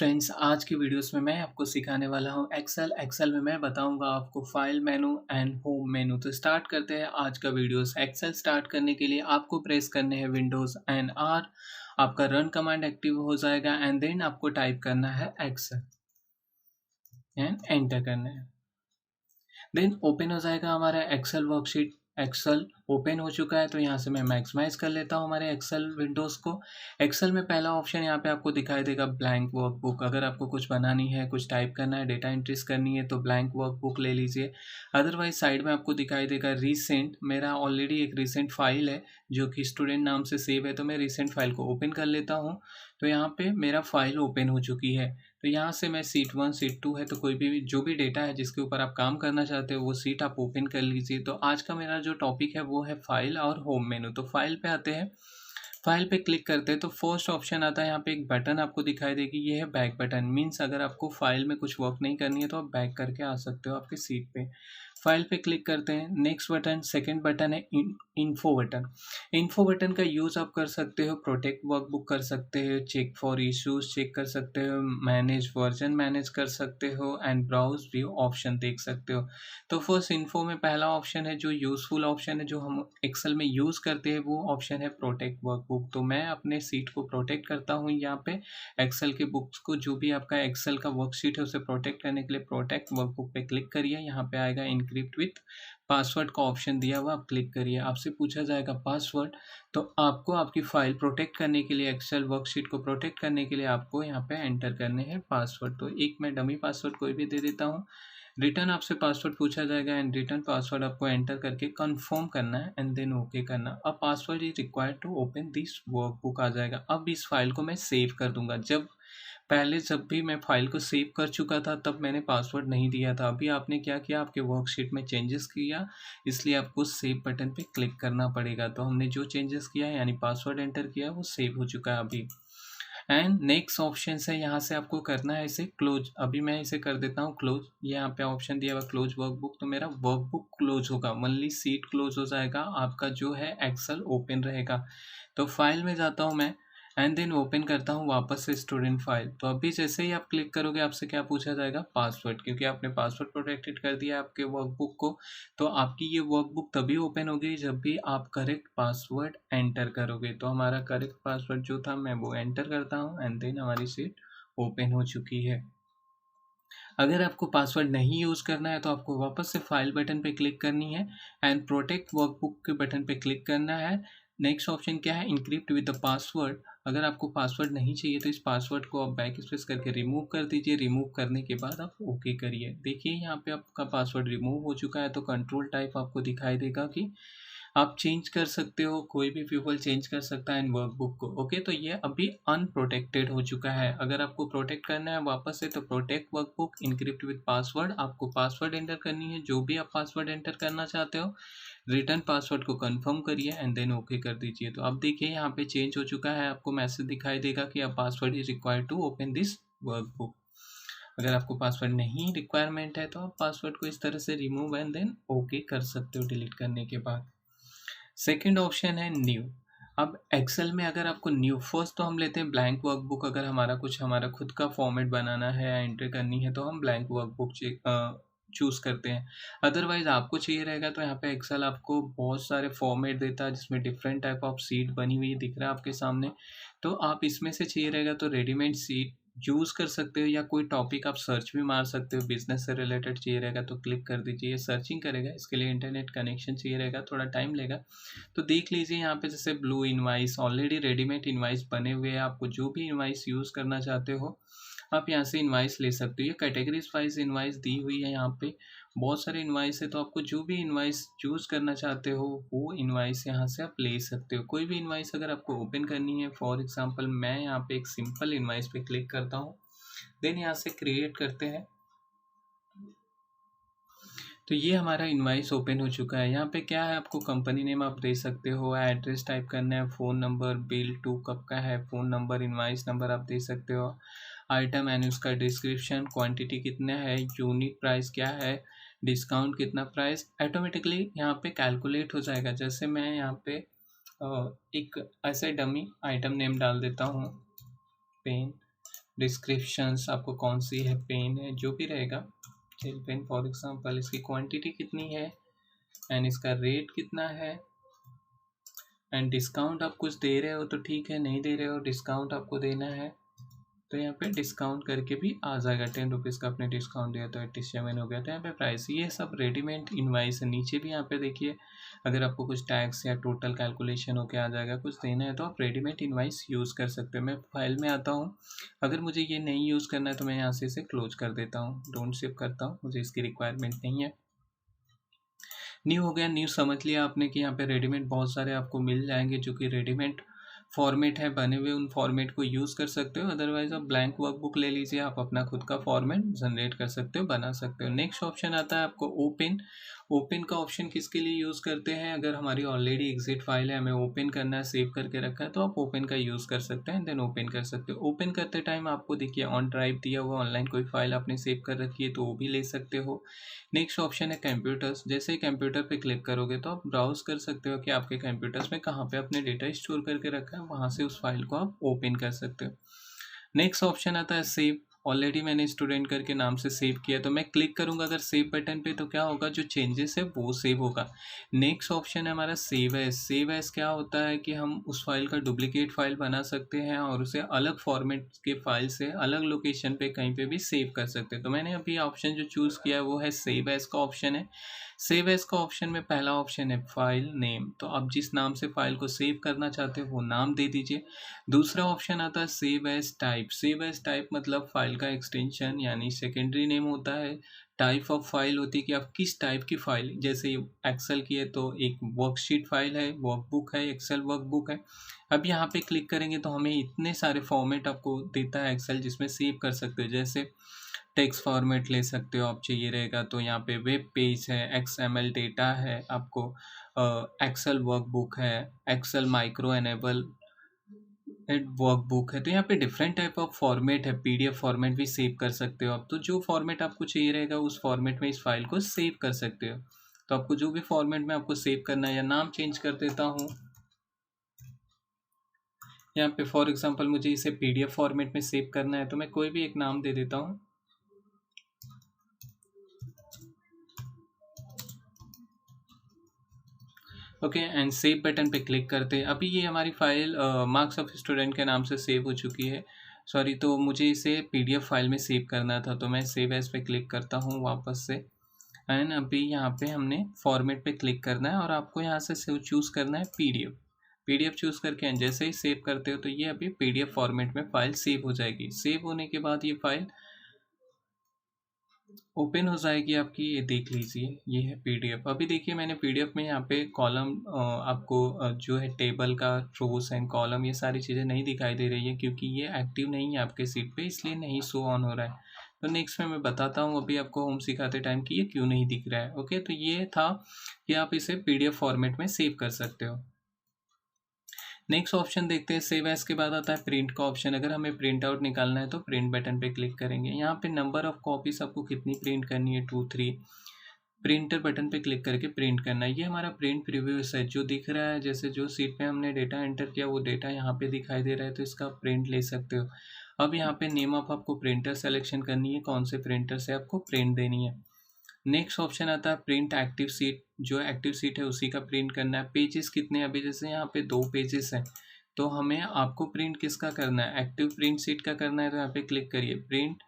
Friends, आज की videos में मैं आपको सिखाने वाला हूँ एक्सेल में मैं बताऊंगा आपको फाइल मेनू एंड होम मेनू। तो स्टार्ट करते हैं आज का वीडियोस। एक्सेल स्टार्ट करने के लिए आपको प्रेस करने हैं विंडोज एंड आर। आपका रन कमांड एक्टिव हो जाएगा एंड देन आपको टाइप करना है एक्सेल एंड एंटर करना है। देन ओपन हो जाएगा हमारा एक्सेल वर्कशीट। एक्सेल ओपन हो चुका है, तो यहाँ से मैं मैक्सिमाइज कर लेता हूँ हमारे एक्सेल विंडोज़ को। एक्सेल में पहला ऑप्शन यहाँ पे आपको दिखाई देगा ब्लैंक वर्कबुक। अगर आपको कुछ बनानी है, कुछ टाइप करना है, डेटा एंट्रीज करनी है तो ब्लैंक वर्कबुक ले लीजिए। अदरवाइज साइड में आपको दिखाई देगा रिसेंट। मेरा ऑलरेडी एक रिसेंट फाइल है जो कि स्टूडेंट नाम से सेव है, तो मैं रिसेंट फाइल को ओपन कर लेता हूँ। तो यहाँ पे मेरा फाइल ओपन हो चुकी है। तो यहाँ से मैं सीट 1 सीट 2 है, तो कोई भी जो भी डेटा है जिसके ऊपर आप काम करना चाहते हो वो सीट आप ओपन कर लीजिए। तो आज का मेरा जो टॉपिक है वो है फाइल और होम मेनू। तो फाइल पे आते हैं, फाइल पे क्लिक करते हैं तो फर्स्ट ऑप्शन आता है। यहाँ पे एक बटन आपको दिखाई देगी, ये है बैक बटन। मीन्स अगर आपको फाइल में कुछ वर्क नहीं करनी है तो आप बैक करके आ सकते हो आपके सीट पे। फाइल पे क्लिक करते हैं। नेक्स्ट बटन, सेकंड बटन है इन्फो बटन। इन्फो बटन का यूज़ आप कर सकते हो, प्रोटेक्ट वर्कबुक कर सकते हो, चेक फॉर इश्यूज चेक कर सकते हो, मैनेज वर्जन मैनेज कर सकते हो एंड ब्राउज व्यू ऑप्शन देख सकते हो। तो फर्स्ट इन्फो में पहला ऑप्शन है जो यूज़फुल ऑप्शन है, जो हम एक्सेल में यूज़ करते हैं, वो ऑप्शन है प्रोटेक्ट वर्कबुक। तो मैं अपने सीट को प्रोटेक्ट करता हूँ यहाँ पे। एक्सेल के बुक्स को, जो भी आपका एक्सेल का वर्कशीट है उसे प्रोटेक्ट करने के लिए प्रोटेक्ट वर्कबुक पे क्लिक करिए। यहाँ पे आएगा इनक्रिप्ट विथ पासवर्ड का ऑप्शन दिया हुआ, आप क्लिक करिए। आपसे पूछा जाएगा पासवर्ड, तो आपको आपकी फाइल प्रोटेक्ट करने के लिए, एक्सेल वर्कशीट को प्रोटेक्ट करने के लिए आपको यहाँ पे एंटर करने हैं पासवर्ड। तो एक मैं डमी पासवर्ड कोई भी दे देता हूँ। रिटर्न आपसे पासवर्ड पूछा जाएगा एंड रिटर्न पासवर्ड आपको एंटर करके कंफर्म करना है एंड देन ओके करना। अब password is required to open this workbook आ जाएगा। अब इस फाइल को मैं सेव कर दूंगा। जब भी मैं फाइल को सेव कर चुका था तब मैंने पासवर्ड नहीं दिया था। अभी आपने क्या किया, आपके वर्कशीट में चेंजेस किया, इसलिए आपको सेव बटन पे क्लिक करना पड़ेगा। तो हमने जो चेंजेस किया है यानी पासवर्ड एंटर किया वो सेव हो चुका है अभी। एंड नेक्स्ट ऑप्शन है, यहाँ से आपको करना है इसे क्लोज। अभी मैं इसे कर देता हूँ क्लोज। ये यहाँ पे ऑप्शन दिया हुआ क्लोज वर्कबुक, तो मेरा वर्कबुक क्लोज होगा, ओनली सीट क्लोज हो जाएगा, आपका जो है एक्सेल ओपन रहेगा। तो फाइल में जाता हूँ मैं एंड देन ओपन करता हूँ वापस से स्टूडेंट फाइल। तो अभी जैसे ही आप क्लिक करोगे आपसे क्या पूछा जाएगा, पासवर्ड, क्योंकि आपने पासवर्ड प्रोटेक्टेड कर दिया है आपके वर्कबुक को। तो आपकी ये वर्कबुक तभी ओपन होगी जब भी आप करेक्ट पासवर्ड एंटर करोगे। तो हमारा करेक्ट पासवर्ड जो था मैं वो एंटर करता हूँ एंड देन हमारी सीट ओपन हो चुकी है। अगर आपको पासवर्ड नहीं यूज़ करना है तो आपको वापस से फाइल बटन पे क्लिक करनी है एंड प्रोटेक्ट वर्कबुक के बटन पे क्लिक करना है। नेक्स्ट ऑप्शन क्या है, इनक्रिप्ट विद द पासवर्ड। अगर आपको पासवर्ड नहीं चाहिए तो इस पासवर्ड को आप बैक स्पेस करके रिमूव कर दीजिए। रिमूव करने के बाद आप ओके करिए। देखिए यहाँ पे आपका पासवर्ड रिमूव हो चुका है। तो कंट्रोल टाइप आपको दिखाई देगा कि आप चेंज कर सकते हो, कोई भी पीपल चेंज कर सकता है इन वर्कबुक को। ओके, तो ये अभी अनप्रोटेक्टेड हो चुका है। अगर आपको प्रोटेक्ट करना है वापस से तो protect workbook, encrypt with password, आपको पासवर्ड एंटर करनी है, जो भी आप पासवर्ड एंटर करना चाहते हो। रिटर्न पासवर्ड को कंफर्म करिए एंड देन ओके कर दीजिए। तो अब देखिए यहाँ पे चेंज हो चुका है। आपको मैसेज दिखाई देगा कि अब password is required to open this workbook. अगर आपको पासवर्ड नहीं रिक्वायरमेंट है तो आप पासवर्ड को इस तरह से रिमूव एंड देन ओके कर सकते हो डिलीट करने के बाद। सेकंड ऑप्शन है न्यू। अब एक्सेल में अगर आपको न्यू, फर्स्ट तो हम लेते हैं ब्लैंक वर्कबुक। अगर हमारा खुद का फॉर्मेट बनाना है या एंट्री करनी है तो हम ब्लैंक वर्कबुक चूज़ करते हैं। अदरवाइज आपको चाहिए रहेगा तो यहाँ पे एक्सेल आपको बहुत सारे फॉर्मेट देता है जिसमें डिफरेंट टाइप ऑफ सीट बनी हुई दिख रहा है आपके सामने। तो आप इसमें से चाहिए रहेगा तो रेडीमेड सीट चूज़ कर सकते हो, या कोई टॉपिक आप सर्च भी मार सकते हो। बिजनेस से रिलेटेड चाहिए रहेगा तो क्लिक कर दीजिए, ये सर्चिंग करेगा। इसके लिए इंटरनेट कनेक्शन चाहिए रहेगा, थोड़ा टाइम लेगा। तो देख लीजिए यहाँ पे जैसे blue invoice, already readymade invoice बने हुए हैं। आपको जो भी इनवाइस यूज़ करना चाहते हो आप यहाँ से इनवाइस ले सकते हो। ये कैटेगरीज वाइज इनवाइस दी हुई है, यहाँ पे बहुत सारे इनवाइस है। तो आपको जो भी इनवाइस चूज़ करना चाहते हो वो इनवाइस यहाँ से आप ले सकते हो। कोई भी इनवाइस अगर आपको ओपन करनी है, फॉर एग्जांपल मैं यहाँ पे एक सिंपल इनवाइस पे क्लिक करता हूँ, देन यहाँ से क्रिएट करते हैं। तो ये हमारा इनवाइस ओपन हो चुका है। यहाँ पे क्या है, आपको कंपनी नेम आप दे सकते हो, एड्रेस टाइप करना है, फ़ोन नंबर, बिल टू कब का है, फ़ोन नंबर, इनवाइस नंबर आप दे सकते हो, आइटम एंड उसका डिस्क्रिप्शन, क्वांटिटी कितना है, यूनिट प्राइस क्या है, डिस्काउंट कितना प्राइस, ऑटोमेटिकली यहाँ पे कैलकुलेट हो जाएगा। जैसे मैं यहाँ पे एक ऐसे डमी आइटम नेम डाल देता हूँ, पेन डिस्क्रिप्शंस आपको कौन सी है, पेन है, जो भी रहेगा, जेल पेन फॉर एग्जांपल, इसकी क्वांटिटी कितनी है एंड इसका रेट कितना है, एंड डिस्काउंट आप कुछ दे रहे हो तो ठीक है, नहीं दे रहे हो डिस्काउंट आपको देना है तो यहाँ पे डिस्काउंट करके भी आ जाएगा। 10 रुपीज़ का आपने डिस्काउंट दिया तो 87 हो गया। तो यहाँ पे प्राइस, ये सब रेडीमेड इनवाइस है। नीचे भी यहाँ पे देखिए, अगर आपको कुछ टैक्स या टोटल कैलकुलेशन होके आ जाएगा, कुछ देना है तो आप रेडीमेड इनवाइस यूज़ कर सकते हो। मैं फाइल में आता हूँ, अगर मुझे ये नहीं यूज़ करना है तो मैं यहाँ से इसे क्लोज कर देता हूँ, डोंट सेव करता हूँ, मुझे इसकी रिक्वायरमेंट नहीं है। न्यू हो गया। न्यू समझ लिया आपने कि यहाँ पे रेडीमेड बहुत सारे आपको मिल जाएंगे जो कि रेडीमेड फॉर्मेट है बने हुए, उन फॉर्मेट को यूज़ कर सकते हो। अदरवाइज आप ब्लैंक वर्कबुक ले लीजिए, आप अपना खुद का फॉर्मेट जनरेट कर सकते हो, बना सकते हो। नेक्स्ट ऑप्शन आता है आपको ओपन। ओपन का ऑप्शन किसके लिए यूज़ करते हैं, अगर हमारी ऑलरेडी एग्जिट फाइल है, हमें ओपन करना है, सेव करके रखा है, तो आप ओपन का यूज़ कर सकते हैं, देन ओपन कर सकते हो। ओपन करते टाइम आपको देखिए ऑन ड्राइव दिया हुआ, ऑनलाइन कोई फाइल आपने सेव कर रखी है तो वो भी ले सकते हो। नेक्स्ट ऑप्शन है कंप्यूटर्स। जैसे ही कंप्यूटर पे क्लिक करोगे तो आप ब्राउज कर सकते हो कि आपके कंप्यूटर्स में कहाँ पे अपने डेटा स्टोर करके रखा है, वहाँ से उस फाइल को आप ओपन कर सकते हो। नेक्स्ट ऑप्शन आता है सेव। ऑलरेडी मैंने स्टूडेंट करके नाम से सेव किया, तो मैं क्लिक करूंगा अगर सेव बटन पे तो क्या होगा, जो चेंजेस है वो सेव होगा। नेक्स्ट ऑप्शन है हमारा सेव एज। सेव एज क्या होता है कि हम उस फाइल का डुप्लीकेट फाइल बना सकते हैं और उसे अलग फॉर्मेट के फाइल से अलग लोकेशन पे कहीं पे भी सेव कर सकते हैं। तो मैंने अभी ऑप्शन जो चूज़ किया है वो है सेव एज का ऑप्शन है। सेव एज का ऑप्शन में पहला ऑप्शन है फाइल नेम, तो आप जिस नाम से फाइल को सेव करना चाहते हो वो नाम दे दीजिए। दूसरा ऑप्शन आता है save as type. Save as type मतलब फाइल का एक्सटेंशन यानी सेकेंडरी नेम होता है। टाइप ऑफ फाइल होती है कि आप किस टाइप की फाइल, जैसे एक्सेल की है तो एक वर्कशीट फाइल है, वर्कबुक है, एक्सेल वर्कबुक है। अब यहाँ पे क्लिक करेंगे तो हमें इतने सारे फॉर्मेट आपको देता है एक्सेल जिसमें सेव कर सकते हो। जैसे टेक्स्ट फॉर्मेट ले सकते हो आप, चाहिए रहेगा तो यहाँ पे वेब पेज है, XML डेटा है आपको, एक्सेल वर्कबुक है, एक्सेल माइक्रो एनेबल वर्कबुक है। तो यहाँ पे डिफरेंट टाइप ऑफ फॉर्मेट है, PDF फॉर्मेट भी सेव कर सकते हो आप। तो जो फॉर्मेट आपको चाहिए रहेगा उस फॉर्मेट में इस फाइल को सेव कर सकते हो। तो आपको जो भी फॉर्मेट में आपको सेव करना है, या नाम चेंज कर देता हूँ यहाँ पे, फॉर एग्जांपल मुझे इसे PDF फॉर्मेट में सेव करना है तो मैं कोई भी एक नाम दे देता हूँ। ओके, एंड सेव बटन पे क्लिक करते हैं। अभी ये हमारी फाइल मार्क्स ऑफ स्टूडेंट के नाम से सेव हो चुकी है, सॉरी। तो मुझे इसे PDF फाइल में सेव करना था तो मैं सेव एज पे क्लिक करता हूँ वापस से। एंड अभी यहाँ पे हमने फॉर्मेट पे क्लिक करना है और आपको यहाँ से चूज़ करना है PDF चूज़ करके जैसे ही सेव करते हो तो ये अभी PDF फॉर्मेट में फाइल सेव हो जाएगी। सेव होने के बाद ये फाइल ओपन हो जाएगी आपकी, ये देख लीजिए, ये है PDF। अभी देखिए मैंने PDF में यहाँ पे कॉलम आपको जो है टेबल का रोज एंड कॉलम, ये सारी चीज़ें नहीं दिखाई दे रही है क्योंकि ये एक्टिव नहीं है आपके सीट पे, इसलिए नहीं शो ऑन हो रहा है। तो नेक्स्ट में मैं बताता हूँ अभी आपको होम सिखाते टाइम कि ये क्यों नहीं दिख रहा है। ओके, तो ये था कि आप इसे PDF फॉर्मेट में सेव कर सकते हो। नेक्स्ट ऑप्शन देखते हैं, सेव एज के बाद आता है प्रिंट का ऑप्शन। अगर हमें प्रिंट आउट निकालना है तो प्रिंट बटन पे क्लिक करेंगे। यहाँ पे नंबर ऑफ कॉपीज आपको कितनी प्रिंट करनी है, 2 3। प्रिंटर बटन पे क्लिक करके प्रिंट करना है। ये हमारा प्रिंट प्रीव्यू है जो दिख रहा है, जैसे जो सीट पे हमने डेटा एंटर किया वो डेटा यहाँ पे दिखाई दे रहा है, तो इसका प्रिंट ले सकते हो। अब यहाँ पे नेम ऑफ आपको प्रिंटर सेलेक्शन करनी है, कौन से प्रिंटर से आपको प्रिंट देनी है। नेक्स्ट ऑप्शन आता है प्रिंट एक्टिव सीट, जो एक्टिव सीट है उसी का प्रिंट करना है। पेजेस कितने हैं, अभी जैसे यहाँ पे 2 पेजेस हैं तो हमें आपको प्रिंट किसका करना है, एक्टिव प्रिंट सीट का करना है। तो यहाँ पे क्लिक करिए प्रिंट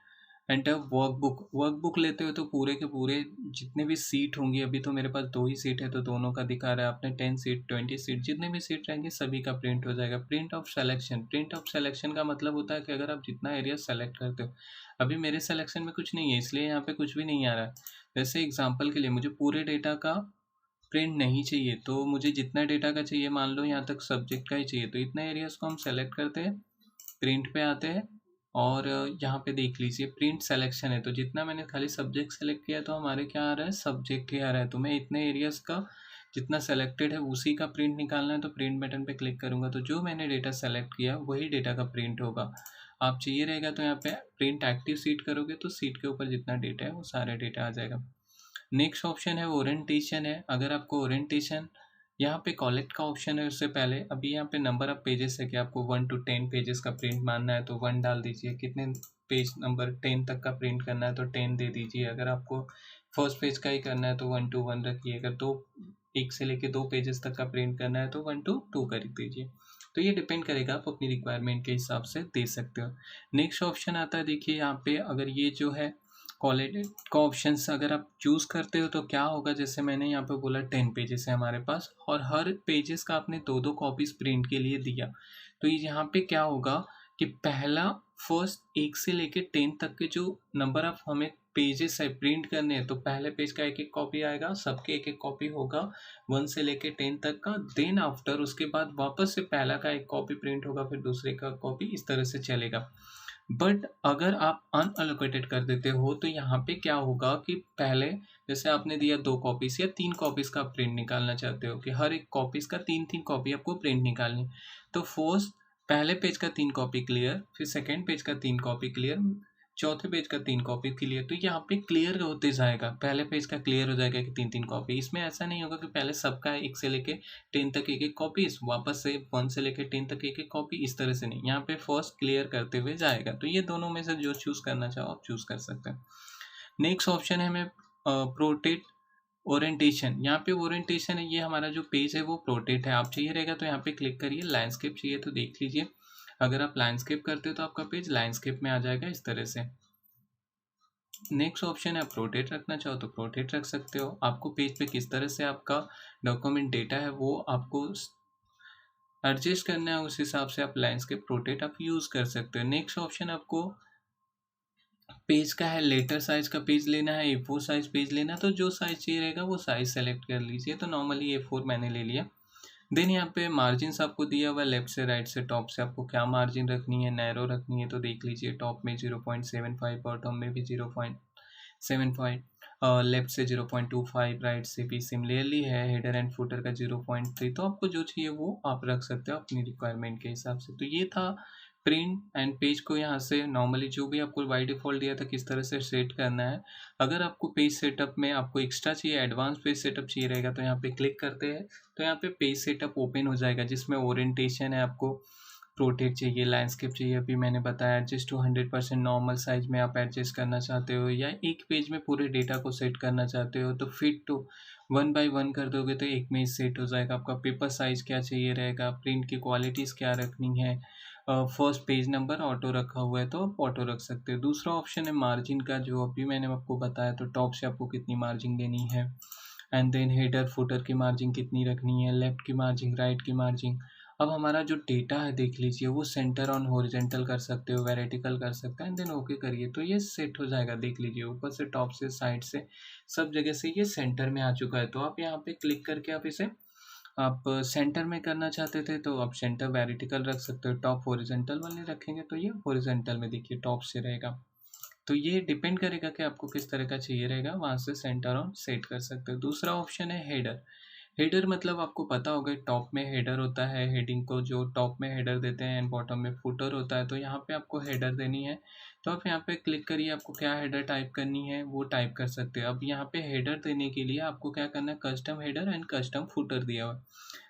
एंटर वर्कबुक। वर्कबुक लेते हो तो पूरे के पूरे जितने भी सीट होंगी, अभी तो मेरे पास 2 ही सीट है तो दोनों का दिखा रहा है, आपने 10 सीट 20 सीट जितने भी सीट रहेंगे सभी का प्रिंट हो जाएगा। Print of selection. Print of selection का मतलब होता है कि अगर आप जितना एरिया सेलेक्ट करते हो, अभी मेरे सेलेक्शन में कुछ नहीं है इसलिए यहाँ पे कुछ भी नहीं आ रहा है। जैसे एग्जाम्पल के लिए मुझे पूरे डेटा का प्रिंट नहीं चाहिए, तो मुझे जितना डेटा का चाहिए, मान लो यहाँ तक सब्जेक्ट का ही चाहिए, तो इतना एरियाज को हम सेलेक्ट करते हैं, प्रिंट पे आते हैं और यहाँ पे देख लीजिए प्रिंट सेलेक्शन है, तो जितना मैंने खाली सब्जेक्ट सेलेक्ट किया तो हमारे क्या आ रहा है, सब्जेक्ट ही आ रहा है। तो मैं इतने एरियाज का जितना सेलेक्टेड है उसी का प्रिंट निकालना है, तो प्रिंट बटन पे क्लिक करूँगा तो जो मैंने डेटा सेलेक्ट किया वही डेटा का प्रिंट होगा। आप चाहिए रहेगा तो यहाँ पे प्रिंट एक्टिव सीट करोगे तो सीट के ऊपर जितना डेटा है वो सारा डेटा आ जाएगा। नेक्स्ट ऑप्शन है ओरिएंटेशन है। अगर आपको ओरिएंटेशन यहाँ पे कॉलेक्ट का ऑप्शन है। उससे पहले अभी यहाँ पे नंबर ऑफ पेजेस है कि आपको 1 to 10 पेजेस का प्रिंट मानना है तो 1 डाल दीजिए। कितने पेज नंबर 10 तक का प्रिंट करना है तो 10 दे दीजिए। अगर आपको फर्स्ट पेज का ही करना है तो 1 to 1 रखिए। अगर एक से लेके 2 पेजेस तक का प्रिंट करना है तो 1 to 2 कर दीजिए। तो ये डिपेंड करेगा, आप अपनी रिक्वायरमेंट के हिसाब से दे सकते हो। नेक्स्ट ऑप्शन आता है, देखिए यहाँ पे अगर ये जो है क्वालिटी का ऑप्शंस अगर आप चूज़ करते हो तो क्या होगा, जैसे मैंने यहाँ पे बोला 10 पेजेस है हमारे पास और हर पेजेस का आपने 2-2 कॉपीज़ प्रिंट के लिए दिया। तो ये यहाँ पे क्या होगा कि पहला फर्स्ट 1 से लेके 10 तक के जो नंबर ऑफ हमें पेजेस है प्रिंट करने हैं तो पहले पेज का एक कॉपी आएगा, सबके एक कॉपी होगा 1 से लेके 10 तक का। देन आफ्टर उसके बाद वापस से पहला का एक कॉपी प्रिंट होगा, फिर दूसरे का कॉपी, इस तरह से चलेगा। बट अगर आप अनअलोकेटेड कर देते हो तो यहाँ पे क्या होगा कि पहले जैसे आपने दिया 2 कॉपीज़ या 3 कॉपीज़ का प्रिंट निकालना चाहते हो कि हर एक कॉपीज़ का 3-3 कॉपी आपको प्रिंट निकालनी। तो फर्स्ट पहले पेज का 3 कॉपी क्लियर, फिर सेकंड पेज का 3 कॉपी क्लियर, चौथे पेज का 3 कॉपी क्लियर। तो यहाँ पे क्लियर होते जाएगा, पहले पेज का क्लियर हो जाएगा कि 3-3 कॉपी। इसमें ऐसा नहीं होगा कि पहले सबका 1 से लेके 10 तक एक कॉपीज़, वापस से 1 से लेके 10 तक एक कॉपी, इस तरह से नहीं। यहाँ पे फर्स्ट क्लियर करते हुए जाएगा। तो ये दोनों में से जो चूज़ करना चाहो आप चूज़ कर सकते हैं। नेक्स्ट ऑप्शन है हमें प्रोटेट ओरिएंटेशन। यहाँ पे ओरिएंटेशन है, ये हमारा जो पेज है वो प्रोटेट है। आप चाहिए रहेगा तो यहाँ पे क्लिक करिए। लैंडस्केप चाहिए तो देख लीजिए, अगर आप लैंडस्केप करते हो तो आपका पेज लैंडस्केप में आ जाएगा इस तरह से। नेक्स्ट ऑप्शन है, आप प्रोटेट रखना चाहो तो प्रोटेट रख सकते हो। आपको पेज पे किस तरह से आपका डॉक्यूमेंट डेटा है वो आपको एडजस्ट करना है, उस हिसाब से आप लैंडस्केप प्रोटेट आप यूज़ कर सकते हो। नेक्स्ट ऑप्शन आपको पेज का है, लेटर साइज का पेज लेना है, A4 साइज पेज लेना है, तो जो साइज चाहिए रहेगा वो साइज सेलेक्ट कर लीजिए। तो नॉर्मली A4 मैंने ले लिया। देन यहाँ पे मार्जिन आपको दिया हुआ लेफ्ट से राइट से टॉप से आपको क्या मार्जिन रखनी है, नैरो रखनी है तो देख लीजिए। टॉप में 0.75, बॉटम में भी 0.75, लेफ्ट से 0.25, राइट से भी सिमिलरली है। हेडर एंड फुटर का 0.3। तो आपको जो चाहिए वो आप रख सकते हो अपनी रिक्वायरमेंट के हिसाब से। तो ये था प्रिंट एंड पेज को यहाँ से नॉर्मली जो भी आपको बाई डिफ़ॉल्ट दिया था किस तरह से सेट करना है। अगर आपको पेज सेटअप में आपको एक्स्ट्रा चाहिए, एडवांस पेज सेटअप चाहिए रहेगा तो यहाँ पे क्लिक करते हैं तो यहाँ पे पेज सेटअप ओपन हो जाएगा, जिसमें ओरिएंटेशन है, आपको प्रोटेक्ट चाहिए, लैंडस्केप चाहिए, अभी मैंने बताया एडजस्ट टू 100% नॉर्मल साइज में आप एडजस्ट करना चाहते हो, या एक पेज में पूरे डेटा को सेट करना चाहते हो तो फिट टू 1 बाय 1 कर दोगे तो एक में ही सेट हो जाएगा। आपका पेपर साइज़ क्या चाहिए रहेगा, प्रिंट की क्वालिटीज़ क्या रखनी है, फर्स्ट पेज नंबर ऑटो रखा हुआ है तो आप ऑटो रख सकते हो। दूसरा ऑप्शन है मार्जिन का, जो अभी मैंने आपको बताया, तो टॉप से आपको कितनी मार्जिन देनी है, एंड देन हेडर फुटर की मार्जिन कितनी रखनी है, लेफ्ट की मार्जिन, राइट की मार्जिन। अब हमारा जो डेटा है देख लीजिए, वो सेंटर ऑन हॉरिजॉन्टल कर सकते हो, वर्टिकल कर सकते हैं, एंड देन ओके करिए तो ये सेट हो जाएगा। देख लीजिए ऊपर से, टॉप से, साइड से, सब जगह से ये सेंटर में आ चुका है। तो आप यहाँ पे क्लिक करके आप इसे आप सेंटर में करना चाहते थे तो आप सेंटर वर्टिकल रख सकते हो, टॉप हॉरिजॉन्टल वाले रखेंगे तो ये हॉरिजॉन्टल में देखिए टॉप से रहेगा। तो ये डिपेंड करेगा कि आपको किस तरह का चाहिए रहेगा, वहाँ से सेंटर ऑन सेट कर सकते हो। दूसरा ऑप्शन है हेडर। हेडर मतलब आपको पता होगा टॉप में हेडर होता है, हेडिंग को जो टॉप में हेडर देते हैं एंड बॉटम में फुटर होता है, तो यहाँ पे आपको हेडर देनी है। तो आप यहाँ पे क्लिक करिए, आपको क्या हेडर टाइप करनी है वो टाइप कर सकते हो। अब यहाँ पे हेडर देने के लिए आपको क्या करना है, custom header and custom footer दिया हुआ है।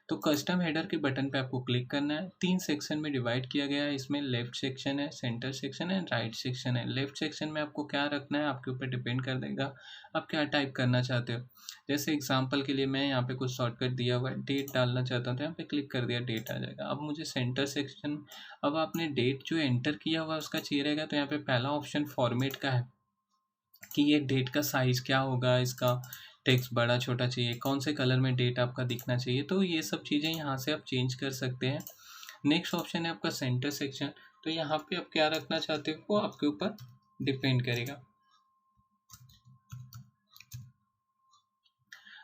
तो कस्टम हेडर के बटन पे आपको क्लिक करना है। 3 सेक्शन में डिवाइड किया गया है, इसमें लेफ्ट सेक्शन है, सेंटर सेक्शन है, राइट सेक्शन है। लेफ्ट सेक्शन में आपको क्या रखना है आपके ऊपर डिपेंड कर देगा आप क्या टाइप करना चाहते हो। जैसे एग्जांपल के लिए मैं यहाँ पे कुछ शॉर्टकट दिया हुआ है, डेट डालना चाहता हूँ तो यहाँ पे क्लिक कर दिया, डेट आ जाएगा। अब मुझे सेंटर सेक्शन, अब आपने डेट जो एंटर किया हुआ है उसका चाहिए रहेगा तो यहाँ पे पहला ऑप्शन फॉर्मेट का है कि ये डेट का साइज़ क्या होगा, इसका टेक्स्ट बड़ा छोटा चाहिए, कौन से कलर में डेट आपका दिखना चाहिए, तो ये सब चीज़ें यहाँ से आप चेंज कर सकते हैं। नेक्स्ट ऑप्शन है आपका सेंटर सेक्शन। तो यहाँ पे आप क्या रखना चाहते हो वो आपके ऊपर डिपेंड करेगा।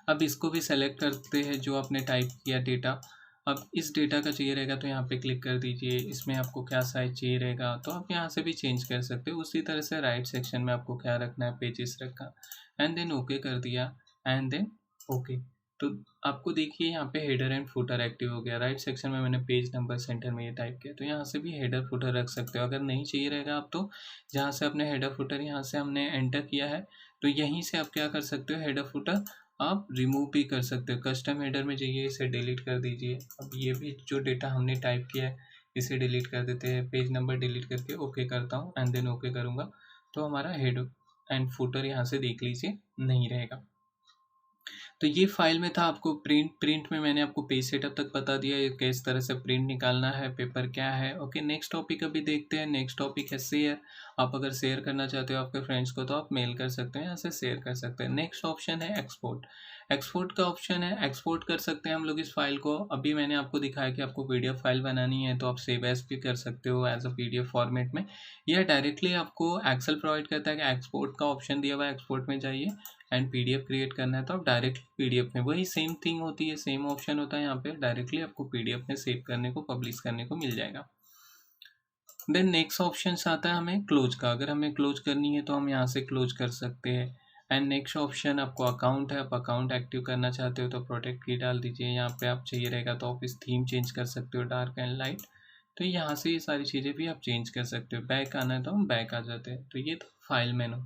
अब इसको भी सेलेक्ट करते हैं जो आपने टाइप किया डेटा। अब इस डेटा का चाहिए रहेगा तो यहाँ पे क्लिक कर दीजिए, इसमें आपको क्या साइज चाहिए रहेगा तो आप यहाँ से भी चेंज कर सकते हो। उसी तरह से राइट सेक्शन में आपको क्या रखना है, पेजेस रखा, एंड देन ओके कर दिया, एंड देन ओके। तो आपको देखिए यहाँ पे हेडर एंड फुटर एक्टिव हो गया। राइट सेक्शन में मैंने पेज नंबर सेंटर में ये टाइप किया, तो यहाँ से भी हेडर फुटर रख सकते हो। अगर नहीं चाहिए रहेगा आप तो जहाँ से आपने हेडर फुटर यहाँ से हमने एंटर किया है तो यहीं से आप क्या कर सकते हो, हेडर फुटर आप रिमूव भी कर सकते हो। कस्टम हेडर में जाइए, इसे डिलीट कर दीजिए। अब ये भी जो डेटा हमने टाइप किया है इसे डिलीट कर देते हैं। पेज नंबर डिलीट करके ओके करता हूँ एंड देन ओके करूँगा तो हमारा हेड एंड फुटर यहाँ से देख लीजिए नहीं रहेगा। तो ये फाइल में था आपको प्रिंट में मैंने आपको पेज सेटअप तक बता दिया है किस तरह से प्रिंट निकालना है, पेपर क्या है। ओके, नेक्स्ट टॉपिक अभी देखते हैं। नेक्स्ट टॉपिक है शेयर। आप अगर शेयर करना चाहते हो आपके फ्रेंड्स को तो आप मेल कर सकते हैं, यहाँ से शेयर कर सकते हैं। नेक्स्ट ऑप्शन है एक्सपोर्ट। एक्सपोर्ट का ऑप्शन है, एक्सपोर्ट कर सकते हैं हम लोग इस फाइल को। अभी मैंने आपको दिखाया कि आपको पीडीएफ फाइल बनानी है तो आप सेव एज भी कर सकते हो एज अ पीडीएफ फॉर्मेट में, या डायरेक्टली आपको एक्सेल प्रोवाइड करता है कि एक्सपोर्ट का ऑप्शन दिया हुआ है, एक्सपोर्ट में जाइए एंड पीडीएफ क्रिएट करना है तो आप डायरेक्टली पीडीएफ में, वही सेम थिंग होती है, सेम ऑप्शन होता है यहाँ पे, डायरेक्टली आपको पीडीएफ में सेव करने को, पब्लिश करने को मिल जाएगा। देन नेक्स्ट ऑप्शन आता है हमें क्लोज का। अगर हमें क्लोज करनी है तो हम यहाँ से क्लोज कर सकते हैं। एंड नेक्स्ट ऑप्शन आपको अकाउंट है, आप अकाउंट एक्टिव करना चाहते हो तो प्रोटेक्ट की डाल दीजिए। यहाँ पे आप चाहिए रहेगा तो ऑफिस थीम चेंज कर सकते हो, डार्क एंड लाइट। तो यहाँ से ये सारी चीज़ें भी आप चेंज कर सकते हो। बैक आना है तो हम बैक आ जाते हैं। तो ये तो फाइल मेनू।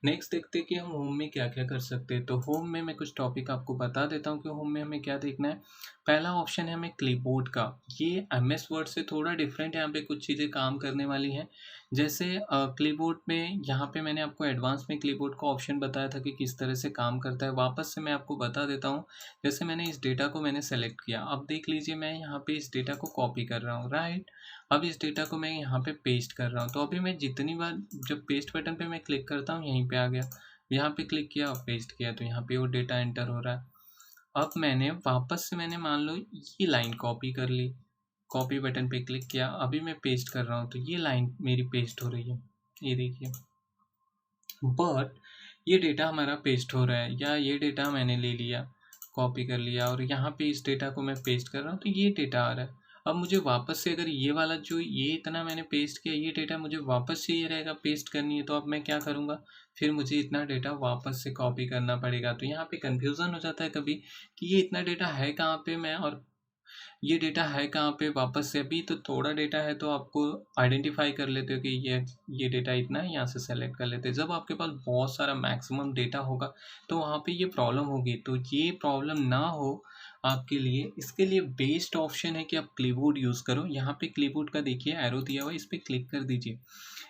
नेक्स्ट देखते हैं कि हम होम में क्या क्या कर सकते हैं। तो होम में मैं कुछ टॉपिक आपको बता देता हूँ कि होम में हमें क्या देखना है। पहला ऑप्शन है हमें क्लिपबोर्ड का। ये एमएस वर्ड से थोड़ा डिफरेंट है, यहाँ पे कुछ चीज़ें काम करने वाली हैं। जैसे क्लिपबोर्ड में यहाँ पे मैंने आपको एडवांस में क्लिपबोर्ड का ऑप्शन बताया था कि किस तरह से काम करता है। वापस से मैं आपको बता देता हूँ। जैसे मैंने इस डेटा को मैंने सेलेक्ट किया, अब देख लीजिए मैं यहाँ पे इस डेटा को कॉपी कर रहा हूँ, राइट। अब इस डेटा को मैं यहाँ पे पेस्ट कर रहा हूँ। तो अभी मैं जितनी बार जब पेस्ट बटन पे मैं क्लिक करता हूँ यहीं पे आ गया, यहाँ पे क्लिक किया और पेस्ट किया तो यहाँ पे वो डेटा एंटर हो रहा है। अब मैंने वापस से मैंने मान लो ये लाइन कॉपी कर ली, कॉपी बटन पे क्लिक किया, अभी मैं पेस्ट कर रहा हूँ तो ये लाइन मेरी पेस्ट हो रही है, ये देखिए। बट ये डेटा हमारा पेस्ट हो रहा है, या ये डेटा मैंने ले लिया, कॉपी कर लिया और यहाँ पे इस डेटा को मैं पेस्ट कर रहा हूँ तो ये डेटा आ रहा है। अब मुझे वापस से अगर ये वाला जो ये इतना मैंने पेस्ट किया ये डेटा मुझे वापस से ये रहेगा पेस्ट करनी है, तो अब मैं क्या करूँगा, फिर मुझे इतना डेटा वापस से कॉपी करना पड़ेगा। तो यहाँ पे कन्फ्यूज़न हो जाता है कभी कि ये इतना डेटा है कहाँ पे मैं, और ये डेटा है कहाँ पे वापस से। अभी तो थोड़ा डेटा है तो आपको आइडेंटिफाई कर लेते हो कि ये डेटा इतना है, यहाँ से सेलेक्ट कर लेते हैं। जब आपके पास बहुत सारा मैक्सिमम डेटा होगा तो वहाँ पे ये प्रॉब्लम होगी। तो ये प्रॉब्लम ना हो आपके लिए, इसके लिए बेस्ट ऑप्शन है कि आप क्लिपबोर्ड यूज़ करो। यहाँ पे क्लिपबोर्ड का देखिए एरो दिया हुआ है, इस पर क्लिक कर दीजिए।